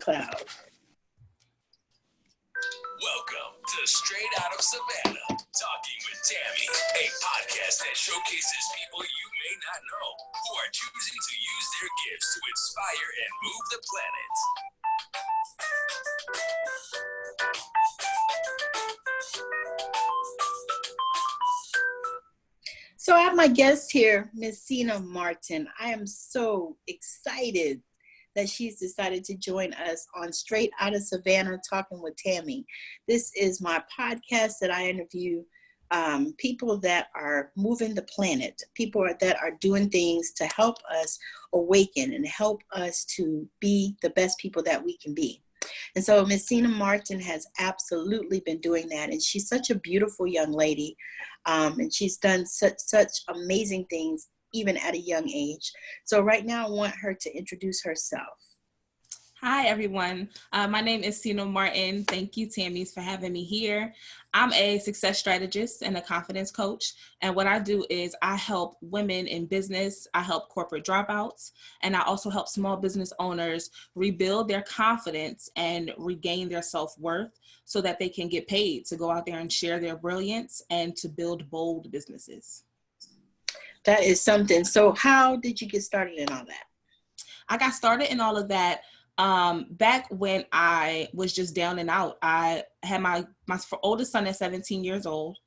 Cloud. Welcome to Straight Out of Savannah, Talking with Tammi, a podcast that showcases people you may not know who are choosing to use their gifts to inspire and move the planet. So I have my guest here, Miss Cena Martin. I am so excited that she's decided to join us on Straight Out of Savannah, Talking with Tammi. This is my podcast that I interview people that are moving the planet, people that are doing things to help us awaken and help us to be the best people that we can be. And so Miss Cena Martin has absolutely been doing that. And she's such a beautiful young lady. And she's done such amazing things, even at a young age. So right now I want her to introduce herself. Hi, everyone. My name is Cena Martin. Thank you, Tammi, for having me here. I'm a success strategist and a confidence coach. And what I do is I help women in business. I help corporate dropouts. And I also help small business owners rebuild their confidence and regain their self-worth so that they can get paid to go out there and share their brilliance and to build bold businesses. That is something. So how did you get started in all that? I got started in all of that back when I was just down and out. I had my oldest son at 17 years old,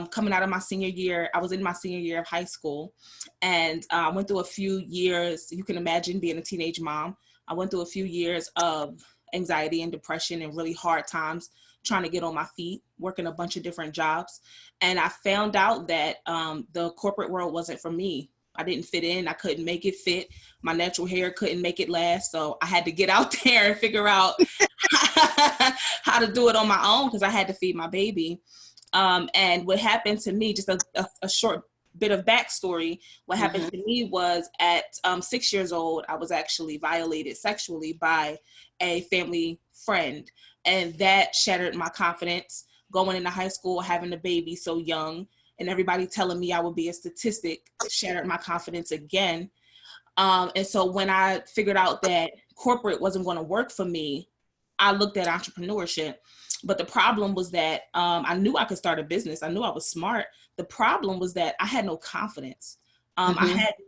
coming out of my senior year. I was in my senior year of high school, and I went through a few years. You can imagine being a teenage mom. I went through a few years of anxiety and depression and really hard times trying to get on my feet, working a bunch of different jobs. And I found out that the corporate world wasn't for me. I didn't fit in. I couldn't make it fit. My natural hair couldn't make it last. So I had to get out there and figure out how to do it on my own because I had to feed my baby. And what happened to me, just a short bit of backstory, what happened to me was at 6 years old, I was actually violated sexually by a family friend. And that shattered my confidence going into high school, having a baby so young, and everybody telling me I would be a statistic shattered my confidence again. And so when I figured out that corporate wasn't going to work for me, I looked at entrepreneurship. But the problem was that I knew I could start a business. I knew I was smart. The problem was that I had no confidence. I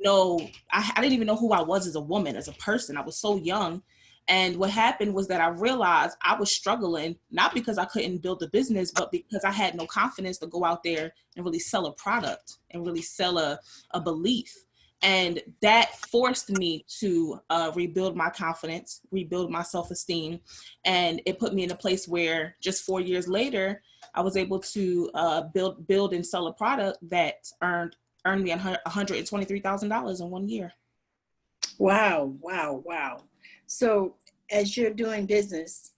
didn't even know who I was as a woman, as a person. I was so young. And what happened was that I realized I was struggling, not because I couldn't build a business, but because I had no confidence to go out there and really sell a product and really sell a belief. And that forced me to rebuild my confidence, rebuild my self-esteem. And it put me in a place where just 4 years later, I was able to build and sell a product that earned me $123,000 in 1 year. Wow. So as you're doing business,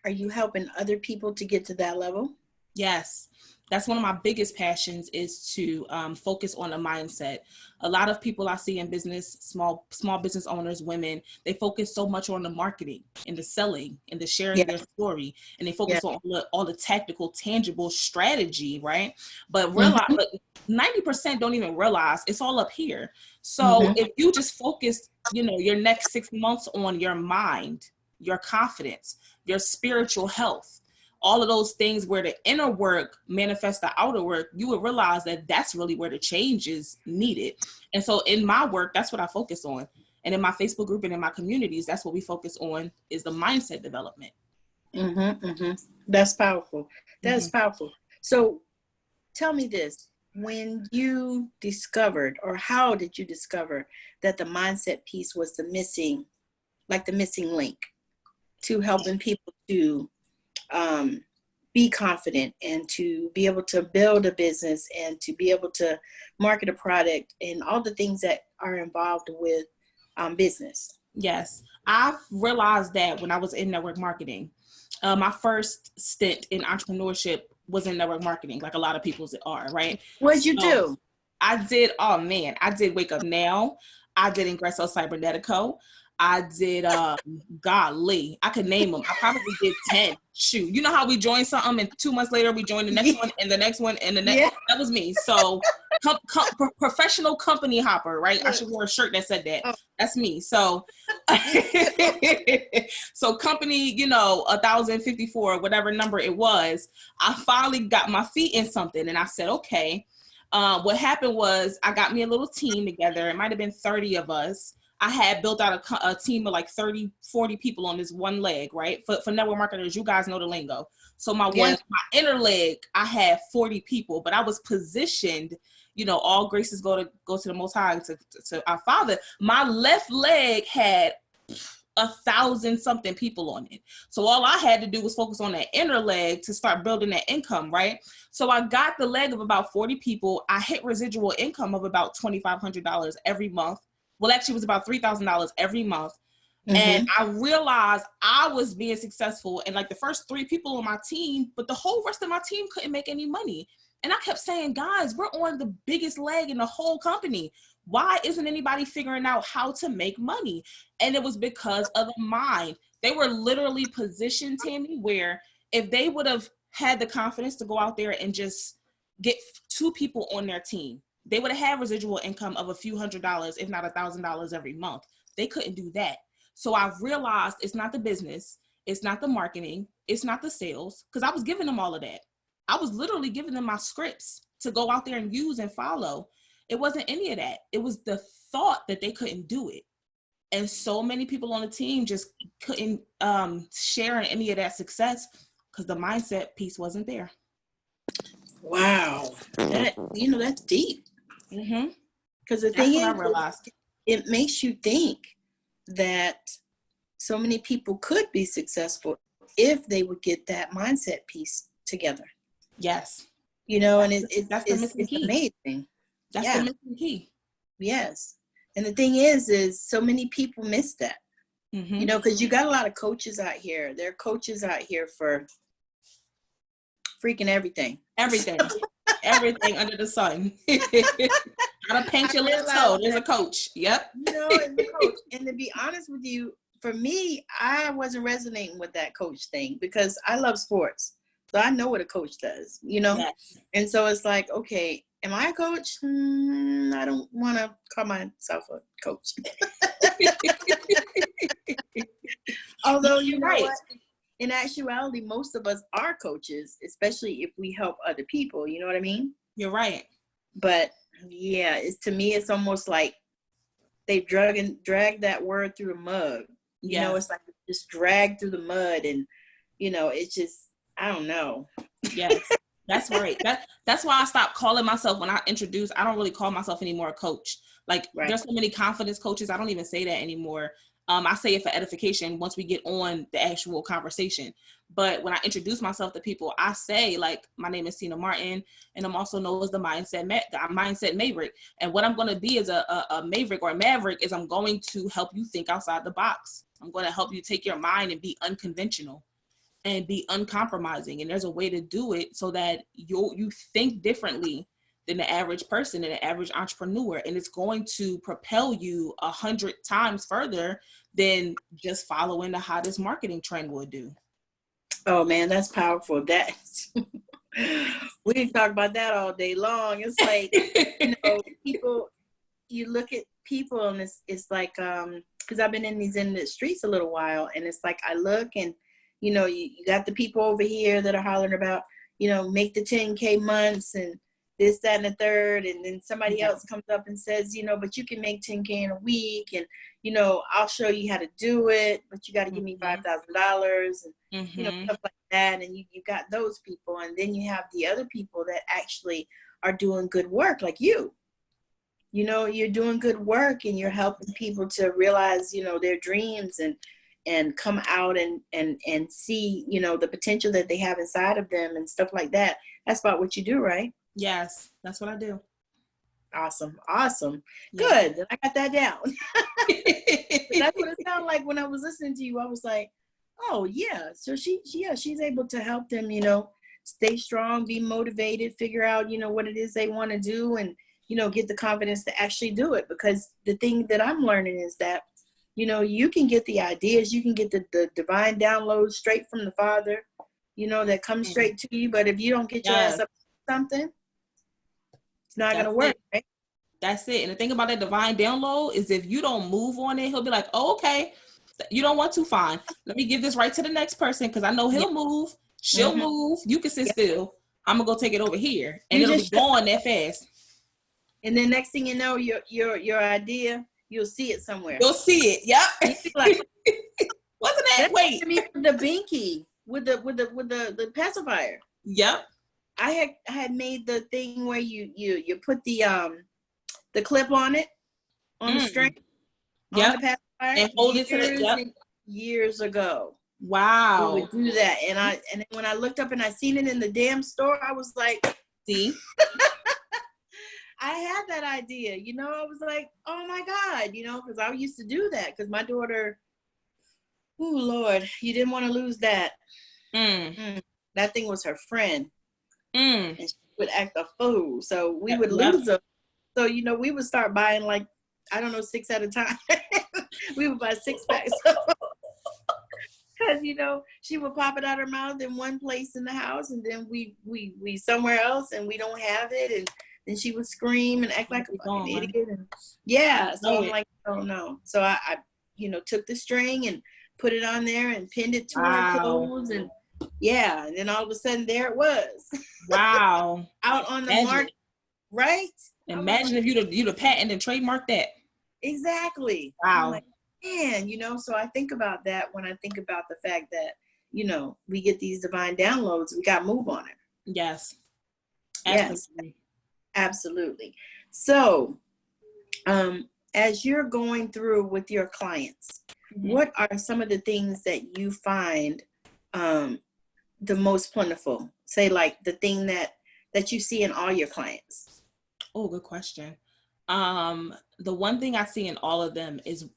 are you helping other people to get to that level? Yes. That's one of my biggest passions is to focus on a mindset. A lot of people I see in business, small business owners, women, they focus so much on the marketing and the selling and the sharing their story. And they focus on all the tactical, tangible strategy, right? But but 90% don't even realize it's all up here. So if you just focus, your next 6 months on your mind, your confidence, your spiritual health, all of those things where the inner work manifests the outer work, you would realize that that's really where the change is needed. And so in my work, that's what I focus on. And in my Facebook group and in my communities, that's what we focus on is the mindset development. That's powerful. That's powerful. So tell me this, when you discovered, or how did you discover that the mindset piece was the missing link to helping people to be confident and to be able to build a business and to be able to market a product and all the things that are involved with business? Yes, I've realized that when I was in network marketing. My first stint in entrepreneurship was in network marketing, like a lot of people are, right? What'd you do? I did Wake Up Now. I did Ingresso Cybernetico. I did, golly, I could name them. I probably did 10. Shoot, you know how we join something and 2 months later we join the next one and the next one and the next. That was me. So Professional company hopper, right? I should wear a shirt that said that. That's me. So, so company, 1,054, whatever number it was, I finally got my feet in something, and I said, okay. What happened was I got me a little team together. It might have been 30 of us. I had built out a team of like 30, 40 people on this one leg, right? For network marketers, you guys know the lingo. So my inner leg, I had 40 people, but I was positioned, all graces go to the Most High, to our Father. My left leg had 1,000 something people on it. So all I had to do was focus on that inner leg to start building that income, right? So I got the leg of about 40 people. I hit residual income of about $2,500 every month. Well, actually, it was about $3,000 every month. Mm-hmm. And I realized I was being successful in like the first 3 people on my team, but the whole rest of my team couldn't make any money. And I kept saying, guys, we're on the biggest leg in the whole company. Why isn't anybody figuring out how to make money? And it was because of the mind. They were literally positioned, Tammi, where if they would have had the confidence to go out there and just get 2 people on their team, they would have had residual income of a few $100s, if not $1,000 every month. They couldn't do that. So I realized it's not the business. It's not the marketing. It's not the sales. Because I was giving them all of that. I was literally giving them my scripts to go out there and use and follow. It wasn't any of that. It was the thought that they couldn't do it. And so many people on the team just couldn't share in any of that success because the mindset piece wasn't there. Wow. That's deep. Mm-hmm. Because the thing is, it makes you think that so many people could be successful if they would get that mindset piece together. Yes. And that's the missing key. Amazing. That's the missing key. Yes. And the thing is so many people miss that. Mm-hmm. Because you got a lot of coaches out here. There are coaches out here for freaking everything. Everything. Everything under the sun. How to paint your little toe. There's a coach. Yep. It's a coach. And to be honest with you, for me, I wasn't resonating with that coach thing because I love sports. So I know what a coach does, Yes. And so it's like, okay, am I a coach? I don't want to call myself a coach. Although, you know what? In actuality, most of us are coaches, especially if we help other people. You know what I mean? You're right. But yeah, to me, it's almost like they've dragged that word through the mud. It's like just dragged through the mud, and it's just, I don't know. Yes, that's right. That's why I stopped calling myself, when I introduce, I don't really call myself anymore a coach. Like There's so many confidence coaches. I don't even say that anymore. I say it for edification once we get on the actual conversation. But when I introduce myself to people, I say, like, my name is Cena Martin, and I'm also known as the mindset maverick. And what I'm going to be as a maverick or a maverick is I'm going to help you think outside the box. I'm going to help you take your mind and be unconventional and be uncompromising. And there's a way to do it so that you think differently than the average person and the average entrepreneur. And it's going to propel you 100 times further than just following the hottest marketing trend would do. Oh man, that's powerful. We can talk about that all day long. It's like, people, you look at people and it's like, because I've been in the streets a little while, and it's like I look and, you got the people over here that are hollering about, make the 10K months and this, that, and the third. And then somebody else comes up and says, but you can make 10K in a week. And, I'll show you how to do it, but you got to give me $5,000 and, stuff like that. And you got those people. And then you have the other people that actually are doing good work like you. You're doing good work and you're helping people to realize, their dreams and come out and see, the potential that they have inside of them and stuff like that. That's about what you do, right? Yes, that's what I do. Awesome. Yeah. Good. I got that down. That's what it sounded like when I was listening to you. I was like, oh yeah. So she's able to help them, stay strong, be motivated, figure out, what it is they want to do, and, get the confidence to actually do it. Because the thing that I'm learning is that, you can get the ideas, you can get the divine downloads straight from the Father, that comes straight to you. But if you don't get your ass up to something, it's not gonna work, right? That's it. And the thing about that divine download is if you don't move on it, he'll be like, oh, okay, you don't want to, fine. Let me give this right to the next person because I know he'll move, she'll move, you can sit still. I'm gonna go take it over here. And it'll be gone that fast. And then next thing you know, your idea, you'll see it somewhere. You'll see it. Yep. You'll be like, wasn't that? Wait. Me with the binky with the pacifier. Yep. I had made the thing where you put the clip on it on the string. Yep. On the pacifier. And hold it to the years ago. Wow. We would do that. And then when I looked up and I seen it in the damn store, I was like, see? I had that idea, I was like, oh my God, because I used to do that because my daughter, oh Lord, you didn't want to lose that. That thing was her friend. And she would act a fool. So we would lose them. So, we would start buying 6 at a time. We would buy 6 packs. Because, she would pop it out her mouth in one place in the house and then we somewhere else and we don't have it. And then she would scream and act like a fucking idiot. And, so I'm like, oh no. So I took the string and put it on there and pinned it to her clothes and and then all of a sudden there it was. Wow. Out on the market, right? Imagine if you'd have patented and trademarked that. Exactly. Wow. I'm like, man, so I think about that when I think about the fact that, we get these divine downloads, we got to move on it. Yes. Absolutely. Yes. Absolutely. So, as you're going through with your clients, what are some of the things that you find the most plentiful? Say like the thing that you see in all your clients. Oh, good question. The one thing I see in all of them is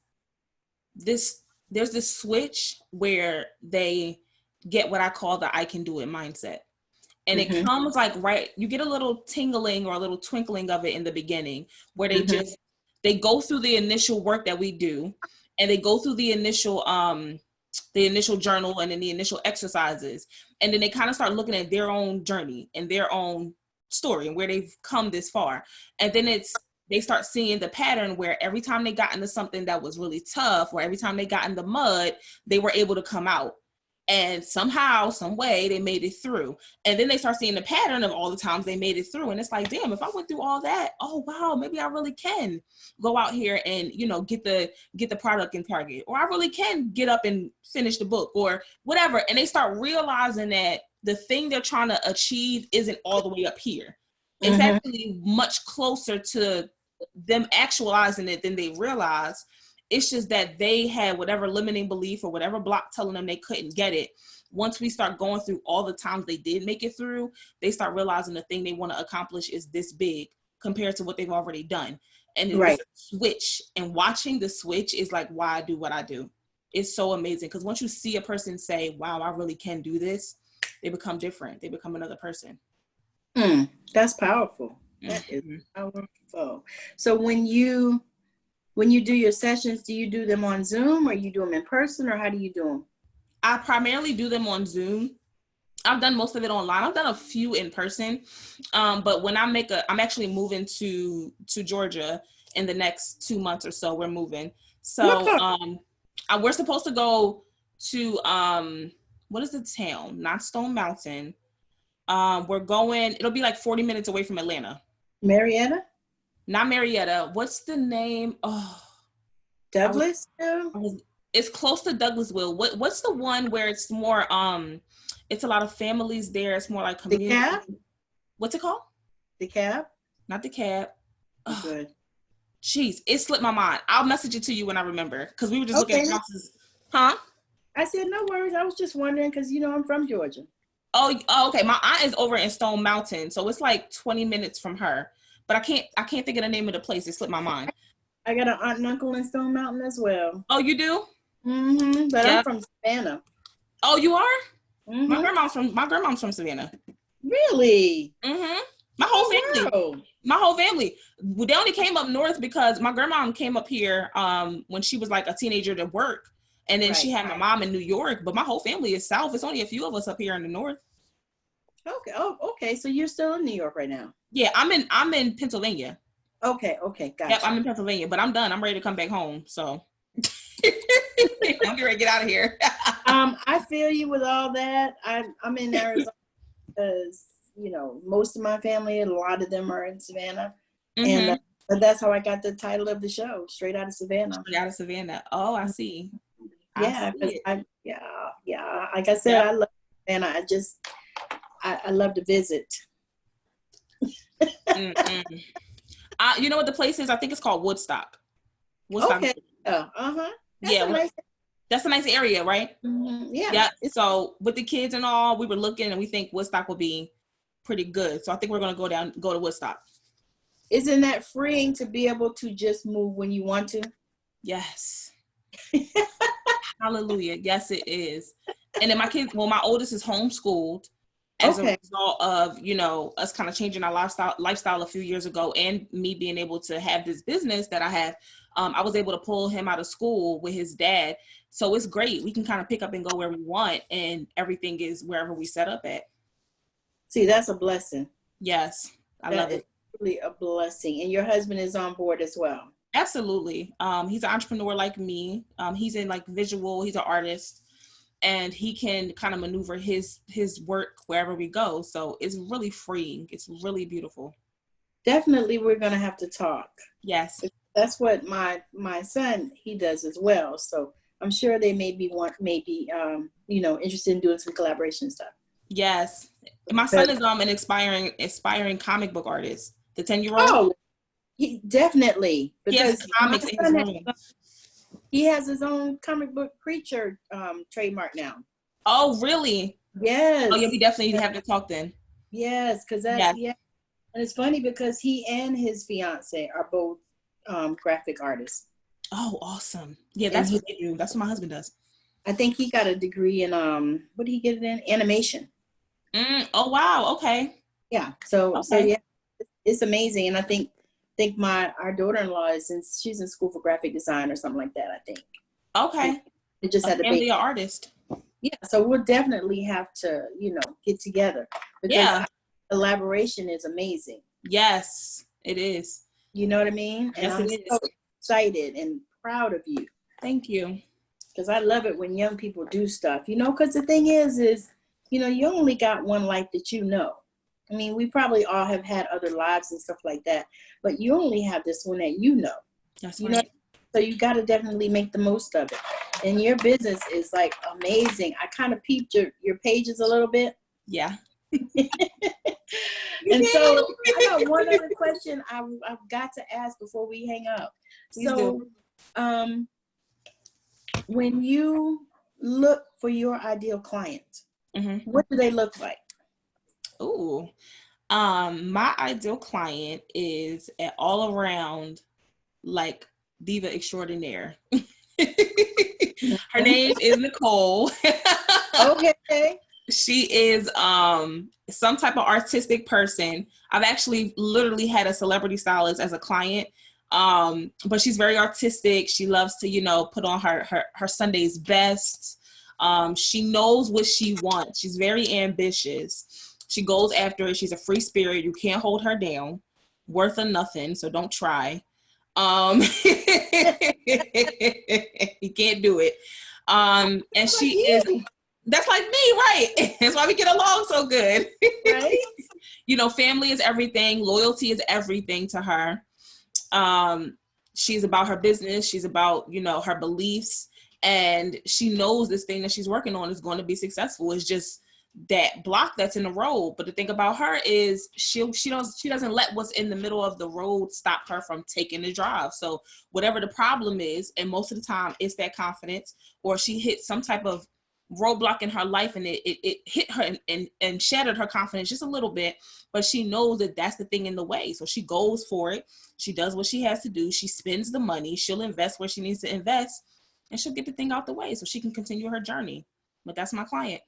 there's this switch where they get what I call the I can do it mindset. And it comes you get a little tingling or a little twinkling of it in the beginning where they go through the initial work that we do and they go through the initial journal and then the initial exercises. And then they kind of start looking at their own journey and their own story and where they've come this far. And then they start seeing the pattern where every time they got into something that was really tough or every time they got in the mud, they were able to come out. And somehow, some way, they made it through. And then they start seeing the pattern of all the times they made it through. And it's like, damn, if I went through all that, oh, wow, maybe I really can go out here and, get the product in Target. Or I really can get up and finish the book or whatever. And they start realizing that the thing they're trying to achieve isn't all the way up here. It's actually much closer to them actualizing it than they realize. It's just that they had whatever limiting belief or whatever block telling them they couldn't get it. Once we start going through all the times they did make it through, they start realizing the thing they want to accomplish is this big compared to what they've already done. And it's a switch. And watching the switch is like why I do what I do. It's so amazing. Because once you see a person say, wow, I really can do this, they become different. They become another person. That's powerful. That is powerful. So when you do your sessions, do you do them on Zoom or you do them in person or how do you do them? I primarily do them on Zoom. I've done most of it online. I've done a few in person. But when I'm actually moving to Georgia in the next 2 months or so, we're moving. So we're supposed to go to, what is the town? Not Stone Mountain. We're going, it'll be like 40 minutes away from Atlanta. Marietta? Not Marietta. What's the name? Oh, Douglas? It's close to Douglasville. What's the one where it's more it's a lot of families there. It's more like community. DeKalb? What's it called? DeKalb? Not DeKalb. Oh, good. Jeez, it slipped my mind. I'll message it to you when I remember because we were just looking at houses. Huh? I said no worries. I was just wondering because I'm from Georgia. Oh, okay. My aunt is over in Stone Mountain, so it's like 20 minutes from her. But I can't think of the name of the place. It slipped my mind. I got an aunt and uncle in Stone Mountain as well. Oh, you do? But I'm from Savannah. Oh, you are? My grandma's from Savannah. Really? My whole family. They only came up north because my grandma came up here when she was like a teenager to work. And then she had my mom in New York. But my whole family is south. It's only a few of us up here in the north. Okay. Oh, okay. So you're still in New York right now? Yeah, I'm in Pennsylvania. Okay. Okay. Yep, I'm Gotcha. in Pennsylvania, but I'm done. I'm ready to come back home. So I'm ready to get out of here. I feel you with all that. I'm in Arizona because most of my family, a lot of them are in Savannah, and Mm-hmm. but that's how I got the title of the show, Straight Out of Savannah. Straight out of Savannah. Oh, I see. I Yeah, see because it. yeah. Like I said, Yep. I love Savannah. I love to visit. Mm-mm. You know what the place is? I think it's called Woodstock. Woodstock. Okay. Uh-huh. That's Yeah, a nice. that's a nice area, right? Yeah. Yeah. So with the kids and all, we were looking and we think Woodstock will be pretty good. So I think we're gonna go to Woodstock. Isn't that freeing to be able to just move when you want to? Yes. Hallelujah. Yes, it is. And then my oldest is homeschooled as a Okay. result of, us kind of changing our lifestyle a few years ago, and me being able to have this business that I have. I was able to pull him out of school with his dad. So it's great. We can kind of pick up and go where we want, and everything is wherever we set up at. See, that's a blessing. Yes. I That love is it. really a blessing. And your husband is on board as well. Absolutely. He's an entrepreneur like me. He's in like visual, he's an artist, and he can kind of maneuver his work wherever we go. So it's really freeing. It's really beautiful. Definitely we're gonna have to talk. Yes. That's what my son he does as well. So I'm sure they may be interested in doing some collaboration stuff. Yes. My son But is an aspiring comic book artist. The 10-year-old. oh, definitely He has because my comics in his son room. he has his own comic book creature trademark now. Oh, really? Yes. Oh, yeah, we definitely need to have to talk then. Yes, because that Yes. yeah, and it's funny because he and his fiance are both graphic artists, Oh, awesome. Yeah, and that's what they do. That's what my husband does. I think he got a degree in what did he get it in? Animation. Oh, wow. Okay. Yeah. So Okay. yeah, it's amazing, and I think our daughter-in-law she's in school for graphic design or something like that. I think Okay. they just A had the family baby. artist. Yeah. So we'll definitely have to get together because Yeah. collaboration is amazing. Yes, it is. You know what I mean? And Yes, I'm it so is. excited and proud of you. Thank you. Because I love it when young people do stuff, because the thing is you only got one life that you know. I mean, we probably all have had other lives and stuff like that, but you only have this one that you know. That's You know, right. so you got to definitely make the most of it. And your business is like amazing. I kind of peeped your pages a little bit. Yeah. And so I got one other question I've got to ask before we hang up. Please So, do. when you look for your ideal client, what do they look like? Ooh. My ideal client is an all around like diva extraordinaire. Her name is Nicole. Okay. She is some type of artistic person. I've actually literally had a celebrity stylist as a client. But she's very artistic. She loves to, put on her Sunday's best. She knows what she wants. She's very ambitious. She goes after it. She's a free spirit. You can't hold her down. Worth of nothing, so don't try. You can't do it. And she is, that's like me, right? That's why we get along so good. Right? Family is everything. Loyalty is everything to her. She's about her business. She's about, her beliefs, and she knows this thing that she's working on is going to be successful. It's just that block that's in the road. But the thing about her is she doesn't let what's in the middle of the road stop her from taking the drive. So whatever the problem is, and most of the time it's that confidence, or she hit some type of roadblock in her life and it hit her and shattered her confidence just a little bit, but she knows that that's the thing in the way. So she goes for it. She does what she has to do. She spends the money. She'll invest where she needs to invest, and she'll get the thing out the way so she can continue her journey. But that's my client.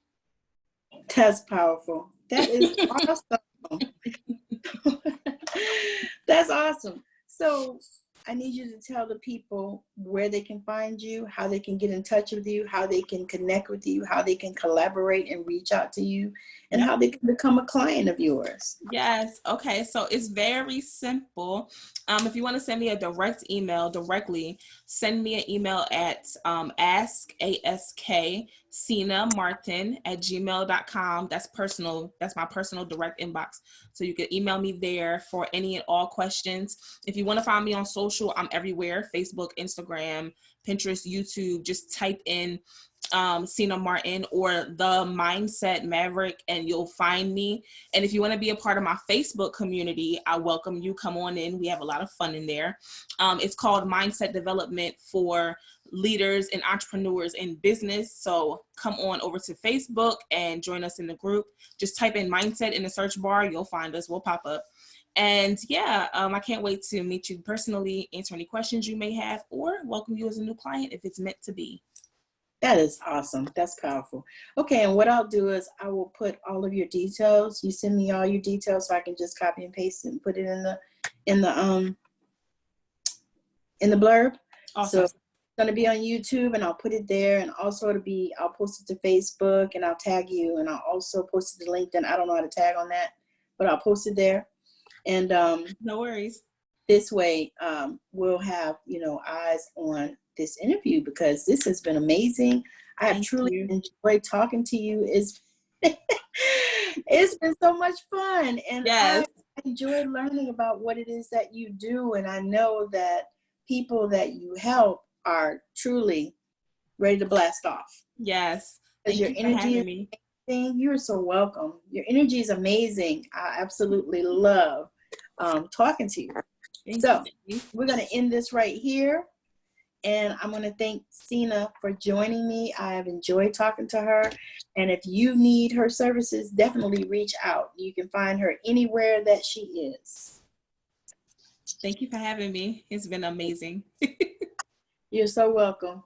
That's powerful. That is awesome. That's awesome. So I need you to tell the people where they can find you, how they can get in touch with you, how they can connect with you, how they can collaborate and reach out to you, and how they can become a client of yours. Yes. Okay. So it's very simple. If you want to send me a direct email directly, send me an email at Cena Martin at gmail.com. That's personal. That's my personal direct inbox. So you can email me there for any and all questions. If you want to find me on social, I'm everywhere: Facebook, Instagram, Pinterest, YouTube. Just type in Cena Martin or the Mindset Maverick and you'll find me. And if you want to be a part of my Facebook community, I welcome you. Come on in. We have a lot of fun in there. It's called Mindset Development for Leaders and Entrepreneurs in Business. So come on over to Facebook and join us in the group. Just type in Mindset in the search bar. You'll find us. We'll pop up. And yeah, I can't wait to meet you personally, answer any questions you may have, or welcome you as a new client if it's meant to be. That is awesome. That's powerful. Okay, and what I'll do is I will put all of your details. You send me all your details so I can just copy and paste it and put it in the blurb. Awesome. So it's gonna be on YouTube and I'll put it there, and also I'll post it to Facebook and I'll tag you, and I'll also post it to LinkedIn. I don't know how to tag on that, but I'll post it there. And no worries. This way we'll have eyes on this interview, because this has been amazing. I have truly enjoyed talking to you. It's been so much fun, and yes. I enjoyed learning about what it is that you do, and I know that people that you help are truly ready to blast off. Yes. Because your energy is amazing. You're so welcome. Your energy is amazing. I absolutely love talking to you. So we're going to end this right here. And I'm going to thank Cena for joining me. I have enjoyed talking to her. And if you need her services, definitely reach out. You can find her anywhere that she is. Thank you for having me. It's been amazing. You're so welcome.